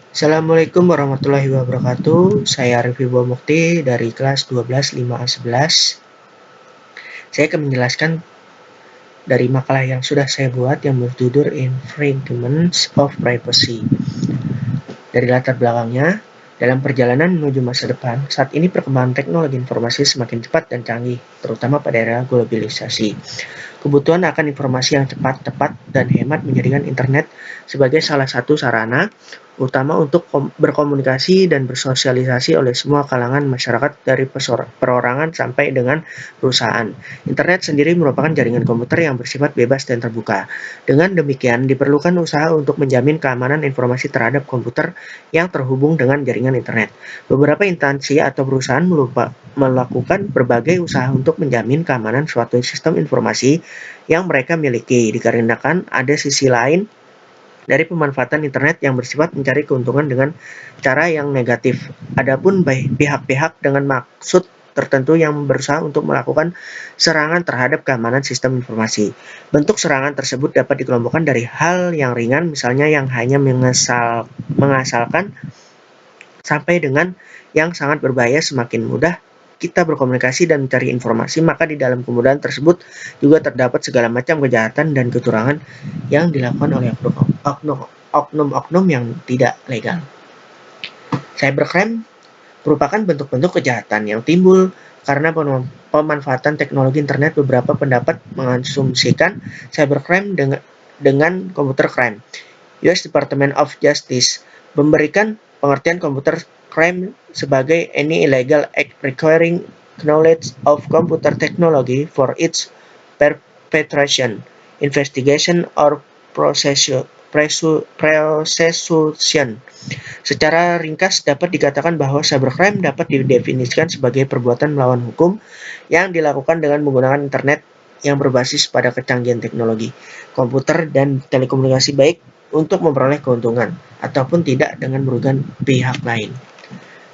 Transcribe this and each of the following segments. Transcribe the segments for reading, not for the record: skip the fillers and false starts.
Assalamualaikum warahmatullahi wabarakatuh. Saya Arif Wibowo Mukti dari kelas 12 5A11. Saya akan menjelaskan dari makalah yang sudah saya buat yang berjudul Infringements of Privacy. Dari latar belakangnya, dalam perjalanan menuju masa depan, saat ini perkembangan teknologi informasi semakin cepat dan canggih, terutama pada era globalisasi. Kebutuhan akan informasi yang cepat, tepat, dan hemat menjadikan internet sebagai salah satu sarana utama untuk berkomunikasi dan bersosialisasi oleh semua kalangan masyarakat dari perorangan sampai dengan perusahaan. Internet sendiri merupakan jaringan komputer yang bersifat bebas dan terbuka. Dengan demikian, diperlukan usaha untuk menjamin keamanan informasi terhadap komputer yang terhubung dengan jaringan internet. Beberapa instansi atau perusahaan melakukan berbagai usaha untuk menjamin keamanan suatu sistem informasi yang mereka miliki, dikarenakan ada sisi lain dari pemanfaatan internet yang bersifat mencari keuntungan dengan cara yang negatif. Adapun pihak-pihak dengan maksud tertentu yang berusaha untuk melakukan serangan terhadap keamanan sistem informasi. Bentuk serangan tersebut dapat dikelompokkan dari hal yang ringan, misalnya yang hanya mengasalkan, sampai dengan yang sangat berbahaya. Semakin mudah kita berkomunikasi dan mencari informasi, maka di dalam kemudahan tersebut juga terdapat segala macam kejahatan dan kecurangan yang dilakukan oleh oknum-oknum yang tidak legal. Cybercrime merupakan bentuk-bentuk kejahatan yang timbul karena pemanfaatan teknologi internet. Beberapa pendapat mengasumsikan cybercrime dengan computer crime. US Department of Justice memberikan pengertian computer crime sebagai any illegal act requiring knowledge of computer technology for its perpetration, investigation, or prosecution. Secara ringkas dapat dikatakan bahwa cybercrime dapat didefinisikan sebagai perbuatan melawan hukum yang dilakukan dengan menggunakan internet yang berbasis pada kecanggihan teknologi, komputer, dan telekomunikasi, baik untuk memperoleh keuntungan ataupun tidak dengan merugikan pihak lain.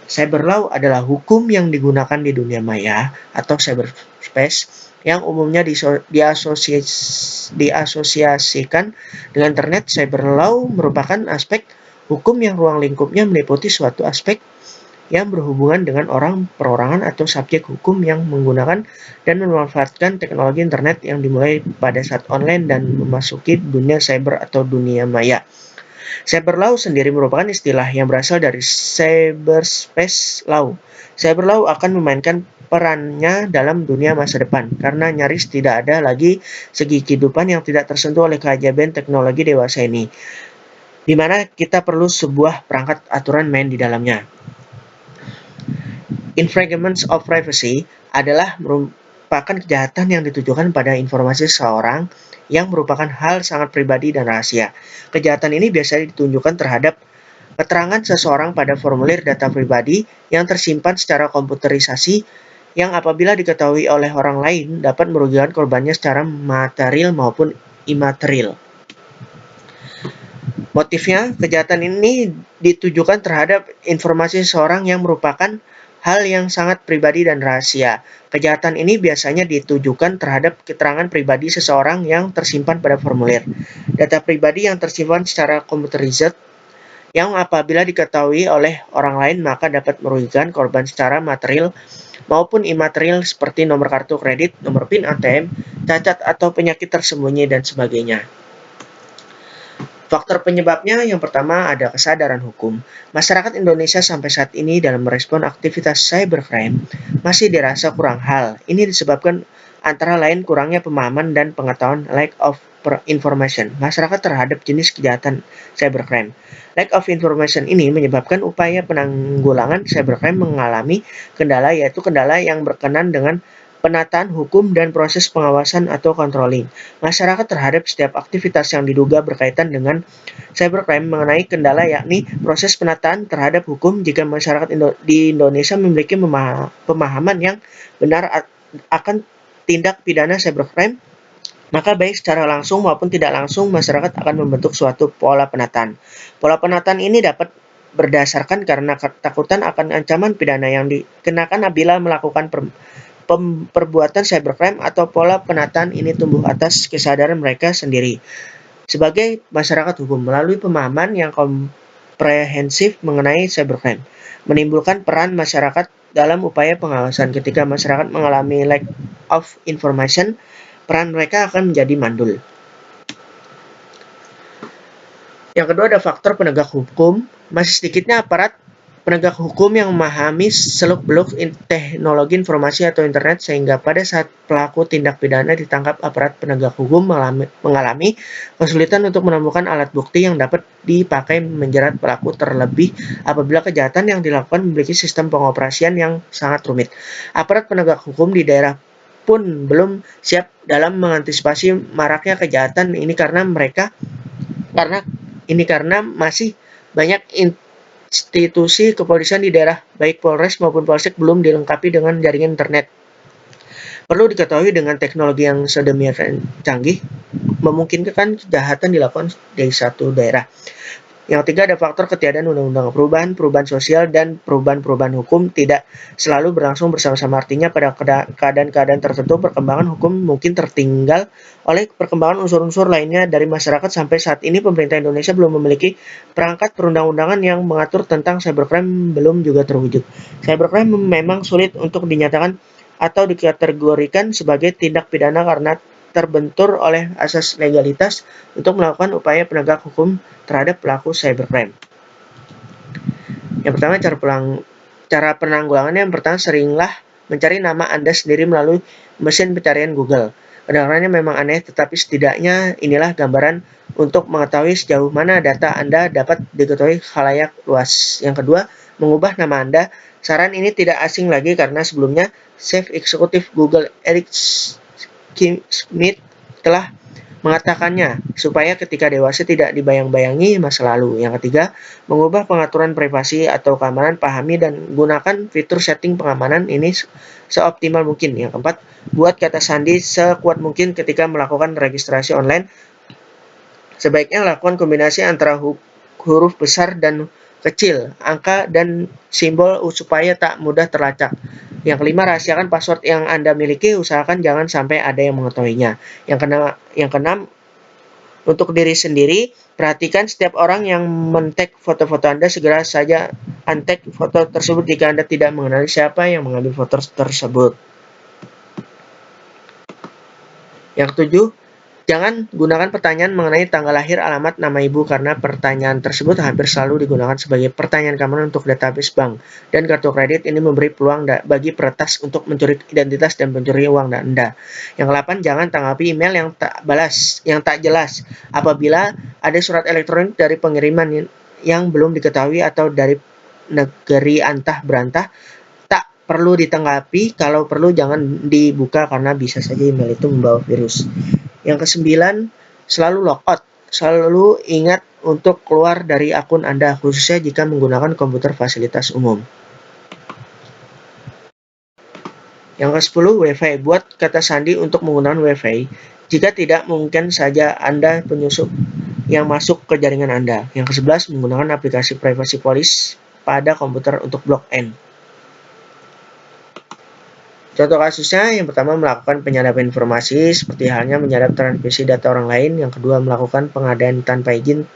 Cyber law adalah hukum yang digunakan di dunia maya atau cyberspace yang umumnya diasosiasikan dengan internet. Cyber law merupakan aspek hukum yang ruang lingkupnya meliputi suatu aspek yang berhubungan dengan orang, perorangan, atau subjek hukum yang menggunakan dan memanfaatkan teknologi internet yang dimulai pada saat online dan memasuki dunia cyber atau dunia maya. Cyber law sendiri merupakan istilah yang berasal dari cyberspace law. Cyber law akan memainkan perannya dalam dunia masa depan karena nyaris tidak ada lagi segi kehidupan yang tidak tersentuh oleh keajaiban teknologi dewasa ini, di mana kita perlu sebuah perangkat aturan main di dalamnya. Infringements of privacy adalah merupakan kejahatan yang ditujukan pada informasi seseorang yang merupakan hal sangat pribadi dan rahasia. Kejahatan ini biasanya ditunjukkan terhadap keterangan seseorang pada formulir data pribadi yang tersimpan secara komputerisasi, yang apabila diketahui oleh orang lain dapat merugikan korbannya secara material maupun imaterial. Motifnya, kejahatan ini ditujukan terhadap informasi seseorang yang merupakan hal yang sangat pribadi dan rahasia. Kejahatan ini biasanya ditujukan terhadap keterangan pribadi seseorang yang tersimpan pada formulir data pribadi yang tersimpan secara komputerized, yang apabila diketahui oleh orang lain maka dapat merugikan korban secara material maupun imaterial seperti nomor kartu kredit, nomor PIN ATM, cacat atau penyakit tersembunyi, dan sebagainya. Faktor penyebabnya yang pertama ada kesadaran hukum. Masyarakat Indonesia sampai saat ini dalam merespon aktivitas cybercrime masih dirasa kurang hal. Ini disebabkan antara lain kurangnya pemahaman dan pengetahuan, lack of information, masyarakat terhadap jenis kejahatan cybercrime. Lack of information ini menyebabkan upaya penanggulangan cybercrime mengalami kendala, yaitu kendala yang berkenan dengan penataan hukum dan proses pengawasan atau controlling masyarakat terhadap setiap aktivitas yang diduga berkaitan dengan cybercrime. Mengenai kendala yakni proses penataan terhadap hukum, jika masyarakat di Indonesia memiliki pemahaman yang benar akan tindak pidana cybercrime, maka baik secara langsung maupun tidak langsung masyarakat akan membentuk suatu pola penataan. Pola penataan ini dapat berdasarkan karena ketakutan akan ancaman pidana yang dikenakan apabila melakukan perbuatan cybercrime, atau pola penataan ini tumbuh atas kesadaran mereka sendiri sebagai masyarakat hukum melalui pemahaman yang komprehensif mengenai cybercrime, menimbulkan peran masyarakat dalam upaya pengawasan. Ketika masyarakat mengalami lack of information, peran mereka akan menjadi mandul. Yang kedua ada faktor penegak hukum. Masih sedikitnya aparat penegak hukum yang memahami seluk-beluk teknologi informasi atau internet, sehingga pada saat pelaku tindak pidana ditangkap, aparat penegak hukum mengalami kesulitan untuk menemukan alat bukti yang dapat dipakai menjerat pelaku, terlebih apabila kejahatan yang dilakukan memiliki sistem pengoperasian yang sangat rumit. Aparat penegak hukum di daerah pun belum siap dalam mengantisipasi maraknya kejahatan ini karena masih banyak institusi kepolisian di daerah, baik Polres maupun Polsek, belum dilengkapi dengan jaringan internet. Perlu diketahui dengan teknologi yang sedemikian canggih, memungkinkan kejahatan dilakukan di satu daerah. Yang ketiga ada faktor ketiadaan undang-undang. Perubahan sosial dan perubahan hukum tidak selalu berlangsung bersama-sama. Artinya pada keadaan-keadaan tertentu perkembangan hukum mungkin tertinggal oleh perkembangan unsur-unsur lainnya dari masyarakat. Sampai saat ini pemerintah Indonesia belum memiliki perangkat perundang-undangan yang mengatur tentang cybercrime, belum juga terwujud. Cybercrime memang sulit untuk dinyatakan atau dikategorikan sebagai tindak pidana karena terbentur oleh asas legalitas untuk melakukan upaya penegak hukum terhadap pelaku cybercrime. Yang pertama, cara penanggulangannya. Yang pertama, seringlah mencari nama Anda sendiri melalui mesin pencarian Google. Kedengarannya memang aneh, tetapi setidaknya inilah gambaran untuk mengetahui sejauh mana data Anda dapat diketahui khalayak luas. Yang kedua, mengubah nama Anda. Saran ini tidak asing lagi karena sebelumnya Chief Executive Google Eric Schmidt telah mengatakannya, supaya ketika dewasa tidak dibayang-bayangi masa lalu. Yang ketiga, mengubah pengaturan privasi atau keamanan. Pahami dan gunakan fitur setting pengamanan ini seoptimal mungkin. Yang keempat, buat kata sandi sekuat mungkin ketika melakukan registrasi online. Sebaiknya lakukan kombinasi antara huruf besar dan kecil, angka dan simbol supaya tak mudah terlacak. Yang kelima, rahasiakan password yang Anda miliki, usahakan jangan sampai ada yang mengetahuinya. Yang keenam, untuk diri sendiri, perhatikan setiap orang yang men-tag foto-foto Anda. Segera saja untag foto tersebut jika Anda tidak mengenali siapa yang mengambil foto tersebut. Yang ketujuh, jangan gunakan pertanyaan mengenai tanggal lahir, alamat, nama ibu, karena pertanyaan tersebut hampir selalu digunakan sebagai pertanyaan keamanan untuk database bank dan kartu kredit. Ini memberi peluang bagi peretas untuk mencuri identitas dan mencuri uang Anda. Yang ke-8, jangan tanggapi email yang tak jelas. Apabila ada surat elektronik dari pengiriman yang belum diketahui atau dari negeri antah berantah, perlu ditanggapi. Kalau perlu jangan dibuka karena bisa saja email itu membawa virus. Yang ke-9, selalu logout. Selalu ingat untuk keluar dari akun Anda, khususnya jika menggunakan komputer fasilitas umum. Yang ke-10, Wi-Fi. Buat kata sandi untuk menggunakan Wi-Fi. Jika tidak, mungkin saja Anda penyusup yang masuk ke jaringan Anda. Yang ke-11, menggunakan aplikasi Privacy Policy pada komputer untuk blok N. Contoh kasusnya, yang pertama melakukan penyadapan informasi, seperti halnya menyadap transmisi data orang lain. Yang kedua, melakukan pengadaan tanpa izin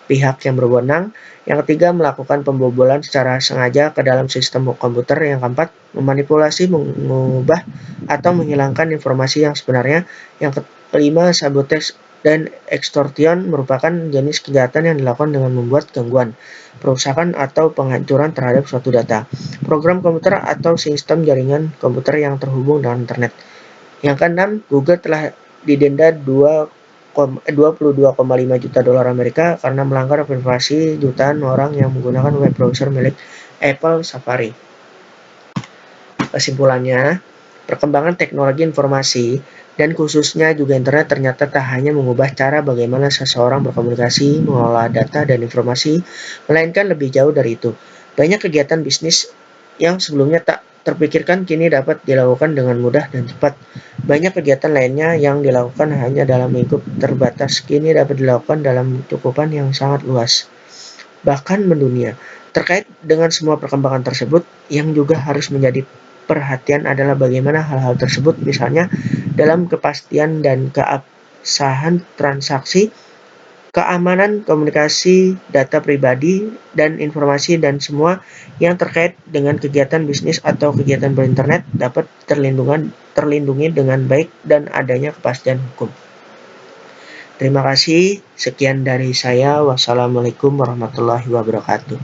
pihak yang berwenang. Yang ketiga, melakukan pembobolan secara sengaja ke dalam sistem komputer. Yang keempat, memanipulasi, mengubah, atau menghilangkan informasi yang sebenarnya. Yang kelima, sabotage dan extortion merupakan jenis kejahatan yang dilakukan dengan membuat gangguan, perusakan, atau penghancuran terhadap suatu data, program komputer, atau sistem jaringan komputer yang terhubung dengan internet. Yang keenam, Google telah didenda 22,5 juta dolar Amerika karena melanggar privasi jutaan orang yang menggunakan web browser milik Apple, Safari. Kesimpulannya, perkembangan teknologi informasi dan khususnya juga internet ternyata tak hanya mengubah cara bagaimana seseorang berkomunikasi, mengelola data dan informasi, melainkan lebih jauh dari itu. Banyak kegiatan bisnis yang sebelumnya tak terpikirkan kini dapat dilakukan dengan mudah dan cepat. Banyak kegiatan lainnya yang dilakukan hanya dalam lingkup terbatas kini dapat dilakukan dalam cakupan yang sangat luas, bahkan mendunia. Terkait dengan semua perkembangan tersebut, yang juga harus menjadi perhatian adalah bagaimana hal-hal tersebut, misalnya dalam kepastian dan keabsahan transaksi, keamanan komunikasi data pribadi dan informasi dan semua yang terkait dengan kegiatan bisnis atau kegiatan berinternet dapat terlindungi dengan baik dan adanya kepastian hukum. Terima kasih, sekian dari saya. Wassalamualaikum warahmatullahi wabarakatuh.